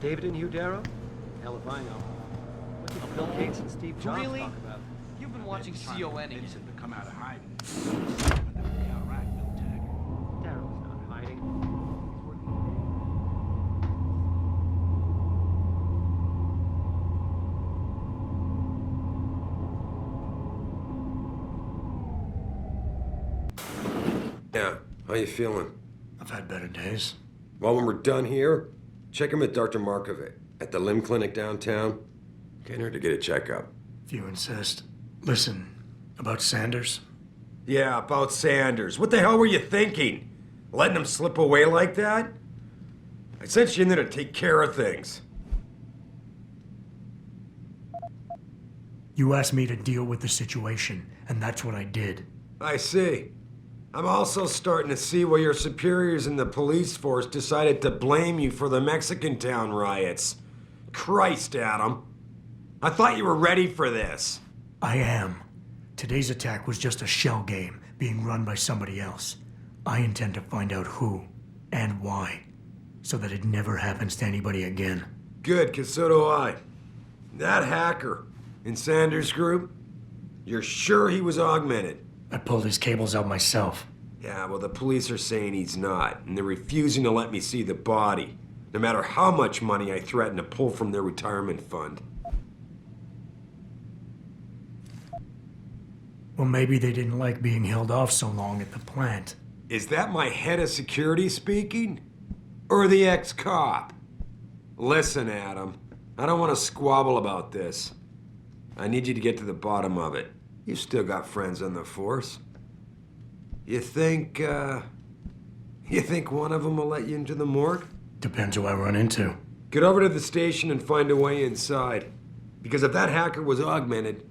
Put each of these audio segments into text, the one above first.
David and Hugh Darrow? Hell if I know. What did Bill Gates and Steve Jobs Really? talk about? You've been watching CON again. Vincent to come out of hiding. But that would be all right, Bill Taggart. Darrow's not hiding. He's working. Yeah, how you feeling? I've had better days. Well, when we're done here, check him at Dr. Markovic at the limb clinic downtown. Get her to get a checkup. If you insist. Listen, about Sanders? Yeah, about Sanders. What the hell were you thinking? Letting him slip away like that? I sent you in there to take care of things. You asked me to deal with the situation, and that's what I did. I see. I'm also starting to see why your superiors in the police force decided to blame you for the Mexican town riots. Christ, Adam. I thought you were ready for this. I am. Today's attack was just a shell game being run by somebody else. I intend to find out who and why, so that it never happens to anybody again. Good, 'cause so do I. That hacker in Sanders' group, you're sure he was augmented? I pulled his cables out myself. Yeah, well, the police are saying he's not, and they're refusing to let me see the body, no matter how much money I threaten to pull from their retirement fund. Well, maybe they didn't like being held off so long at the plant. Is that my head of security speaking? Or the ex-cop? Listen, Adam, I don't want to squabble about this. I need you to get to the bottom of it. You still got friends on the force. You think one of them will let you into the morgue? Depends who I run into. Get over to the station and find a way inside. Because if that hacker was augmented,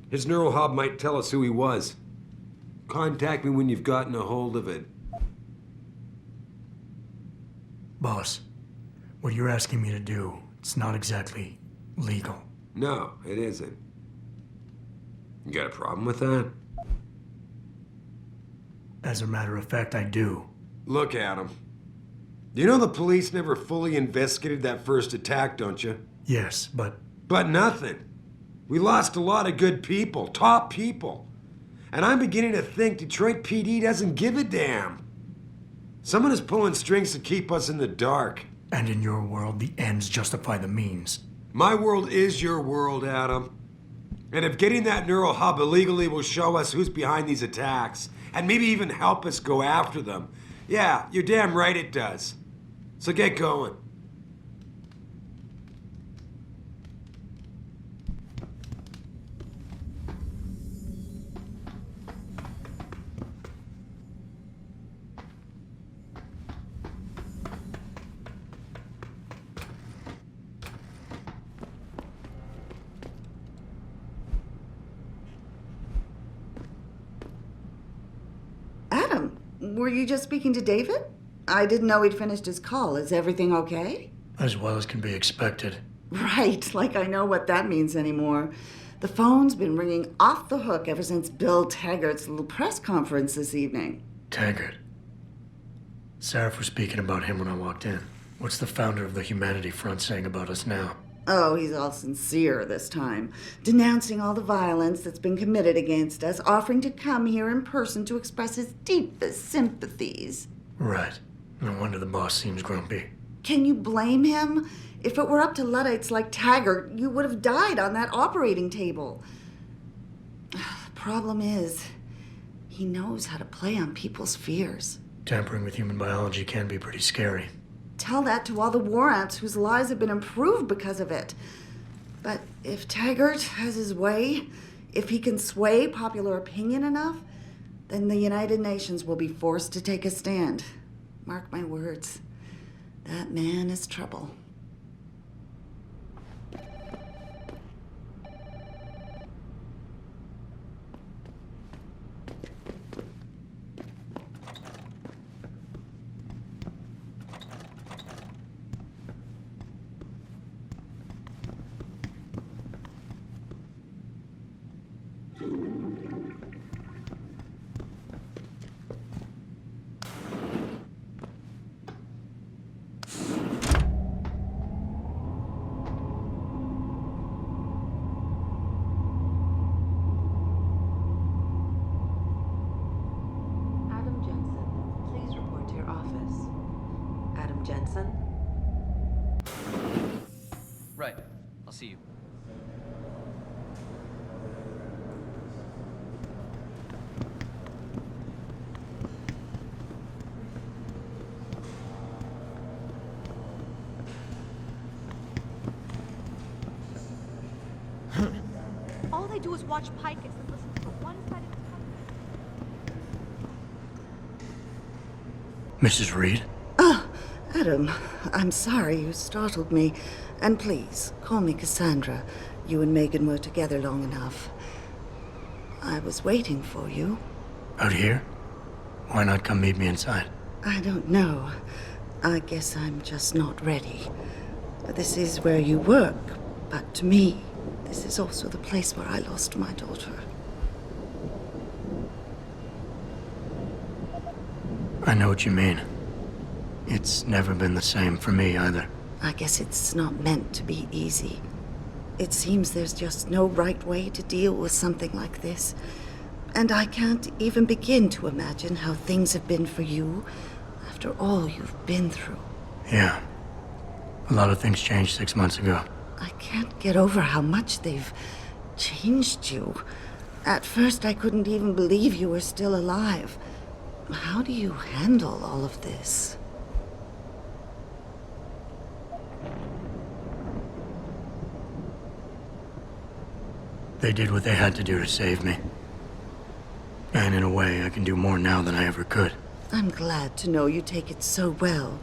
his neural hub might tell us who he was. Contact me when you've gotten a hold of it. Boss, what you're asking me to do, it's not exactly legal. No, it isn't. You got a problem with that? As a matter of fact, I do. Look, Adam. You know the police never fully investigated that first attack, don't you? Yes, but But nothing. We lost a lot of good people, top people. And I'm beginning to think Detroit PD doesn't give a damn. Someone is pulling strings to keep us in the dark. and in your world, the ends justify the means. My world is your world, Adam. And if getting that neural hub illegally will show us who's behind these attacks, and maybe even help us go after them, yeah, you're damn right it does. So get going. Adam, were you just speaking to David? I didn't know he'd finished his call. Is everything okay? As well as can be expected. Right, like I know what that means anymore. The phone's been ringing off the hook ever since Bill Taggart's little press conference this evening. Taggart. Sarah was speaking about him when I walked in. What's the founder of the Humanity Front saying about us now? Oh, he's all sincere this time, denouncing all the violence that's been committed against us, offering to come here in person to express his deepest sympathies. Right. No wonder the boss seems grumpy. Can you blame him? If it were up to Luddites like Taggart, you would have died on that operating table. The problem is, he knows how to play on people's fears. Tampering with human biology can be pretty scary. Tell that to all the war ants whose lives have been improved because of it. But if Taggart has his way, if he can sway popular opinion enough, then the United Nations will be forced to take a stand. Mark my words, that man is trouble. Jensen? Right. I'll see you. All they do is watch Picus and listen to the one-sided... Mrs. Reed? Adam, I'm sorry you startled me. And please, call me Cassandra. You and Megan were together long enough. I was waiting for you. Out here? Why not come meet me inside? I don't know. I guess I'm just not ready. This is where you work, but to me, this is also the place where I lost my daughter. I know what you mean. It's never been the same for me either. I guess it's not meant to be easy. It seems there's just no right way to deal with something like this. And I can't even begin to imagine how things have been for you after all you've been through. Yeah. A lot of things changed 6 months ago. I can't get over how much they've changed you. At first, I couldn't even believe you were still alive. How do you handle all of this? They did what they had to do to save me. And in a way, I can do more now than I ever could. I'm glad to know you take it so well.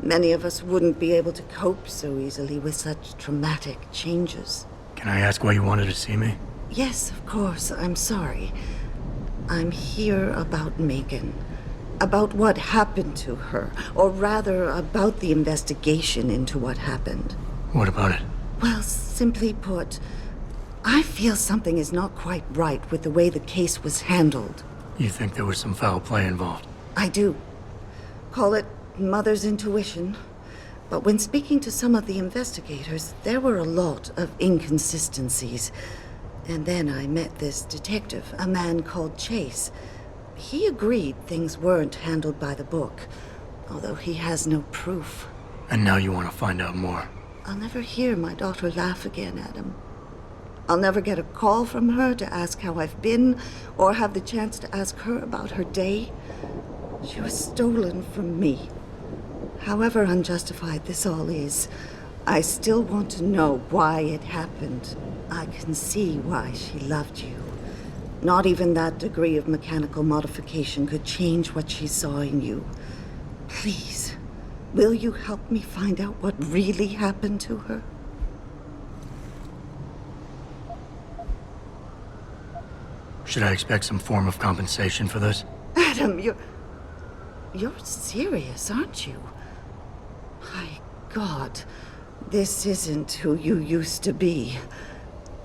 Many of us wouldn't be able to cope so easily with such traumatic changes. Can I ask why you wanted to see me? Yes, of course. I'm sorry. I'm here about Megan. About what happened to her. Or rather, about the investigation into what happened. What about it? Well, simply put, I feel something is not quite right with the way the case was handled. You think there was some foul play involved? I do. Call it mother's intuition. But when speaking to some of the investigators, there were a lot of inconsistencies. And then I met this detective, a man called Chase. He agreed things weren't handled by the book, although he has no proof. And now you want to find out more? I'll never hear my daughter laugh again, Adam. I'll never get a call from her to ask how I've been, or have the chance to ask her about her day. She was stolen from me. However unjustified this all is, I still want to know why it happened. I can see why she loved you. Not even that degree of mechanical modification could change what she saw in you. Please, will you help me find out what really happened to her? Should I expect some form of compensation for this? Adam, you're serious, aren't you? My God, this isn't who you used to be.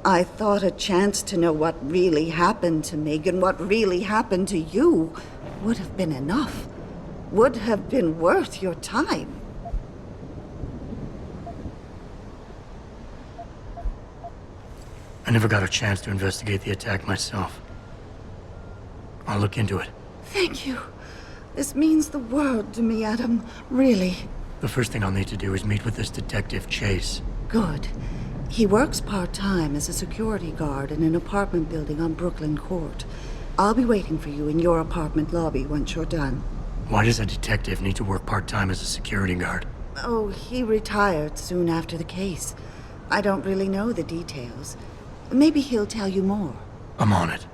I thought a chance to know what really happened to Megan, what really happened to you, would have been enough. Would have been worth your time. I never got a chance to investigate the attack myself. I'll look into it. Thank you. This means the world to me, Adam. Really. The first thing I'll need to do is meet with this detective, Chase. Good. He works part-time as a security guard in an apartment building on Brooklyn Court. I'll be waiting for you in your apartment lobby once you're done. Why does a detective need to work part-time as a security guard? Oh, he retired soon after the case. I don't really know the details. Maybe he'll tell you more. I'm on it.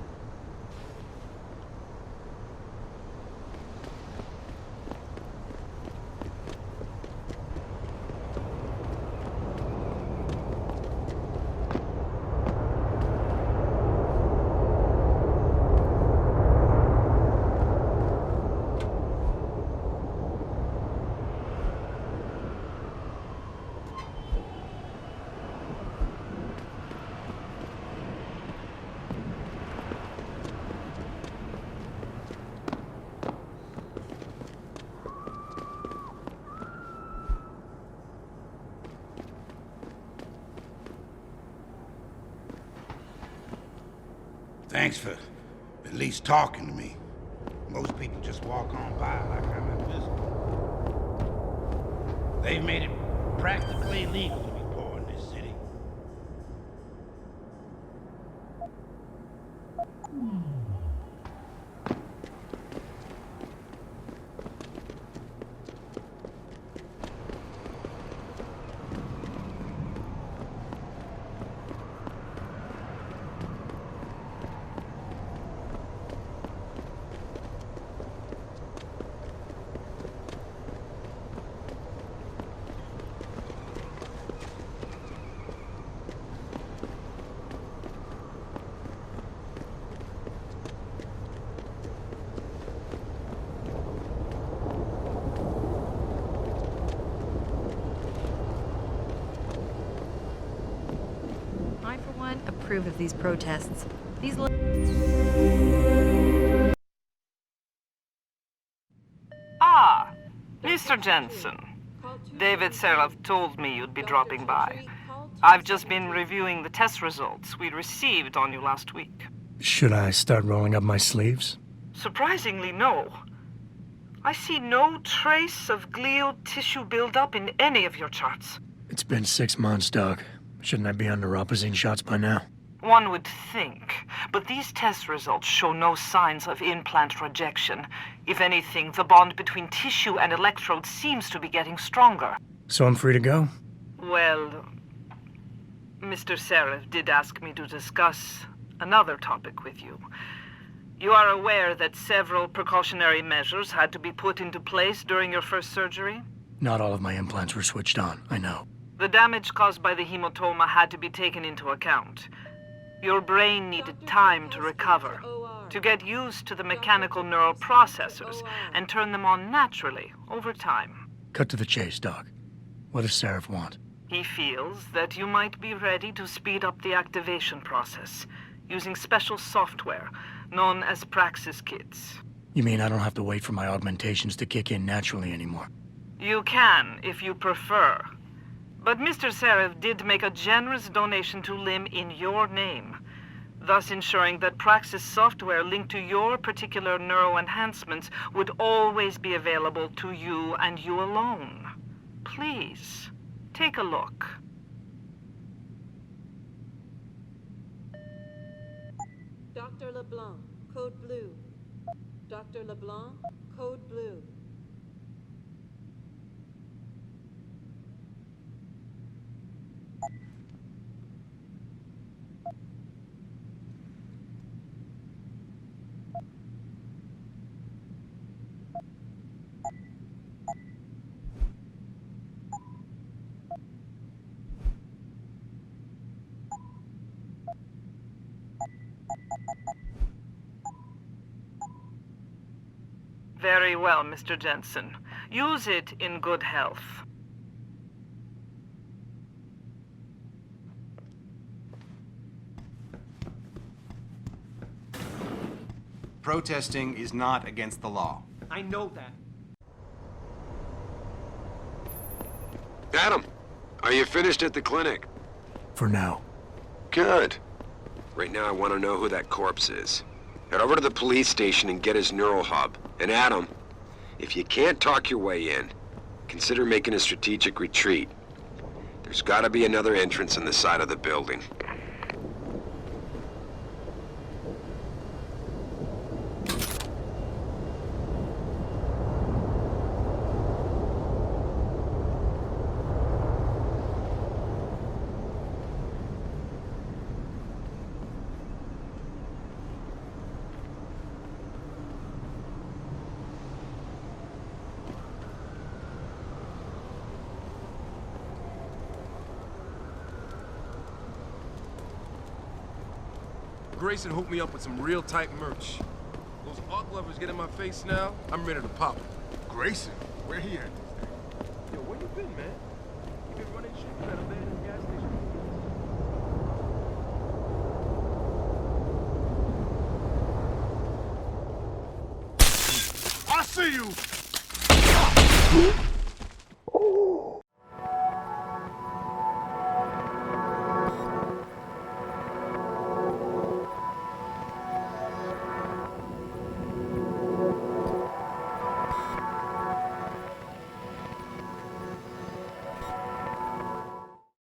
Thanks for at least talking to me. Most people just walk on by like I'm invisible. They've made it practically illegal to be poor in this city. I, for one, approve of these protests. These Ah, Mr. Jensen. David Serov told me you'd be dropping by. I've just been reviewing the test results we received on you last week. Should I start rolling up my sleeves? Surprisingly, no. I see no trace of glial tissue buildup in any of your charts. It's been 6 months, Doc. Shouldn't I be on neuropozyne shots by now? One would think, but these test results show no signs of implant rejection. If anything, the bond between tissue and electrodes seems to be getting stronger. So I'm free to go? Well, Mr. Serif did ask me to discuss another topic with you. You are aware that several precautionary measures had to be put into place during your first surgery? Not all of my implants were switched on, I know. The damage caused by the hematoma had to be taken into account. Your brain needed time to recover, to get used to the mechanical neural processors and turn them on naturally over time. Cut to the chase, Doc. What does Seraph want? He feels that you might be ready to speed up the activation process using special software known as Praxis kits. You mean I don't have to wait for my augmentations to kick in naturally anymore? You can, if you prefer. But Mr. Serif did make a generous donation to LIM in your name, thus ensuring that Praxis software linked to your particular neuroenhancements would always be available to you and you alone. Please, take a look. Dr. LeBlanc, code blue. Dr. LeBlanc, code blue. Very well, Mr. Jensen. Use it in good health. Protesting is not against the law. I know that. Adam, are you finished at the clinic? For now. Good. Right now I want to know who that corpse is. Head over to the police station and get his neural hub. And Adam, if you can't talk your way in, consider making a strategic retreat. There's gotta be another entrance on the side of the building. Grayson hooked me up with some real tight merch. Those arc lovers get in my face now, I'm ready to pop them. Grayson, where he at? Yo, where you been, man? You been running shit at a abandoned gas station? I see you!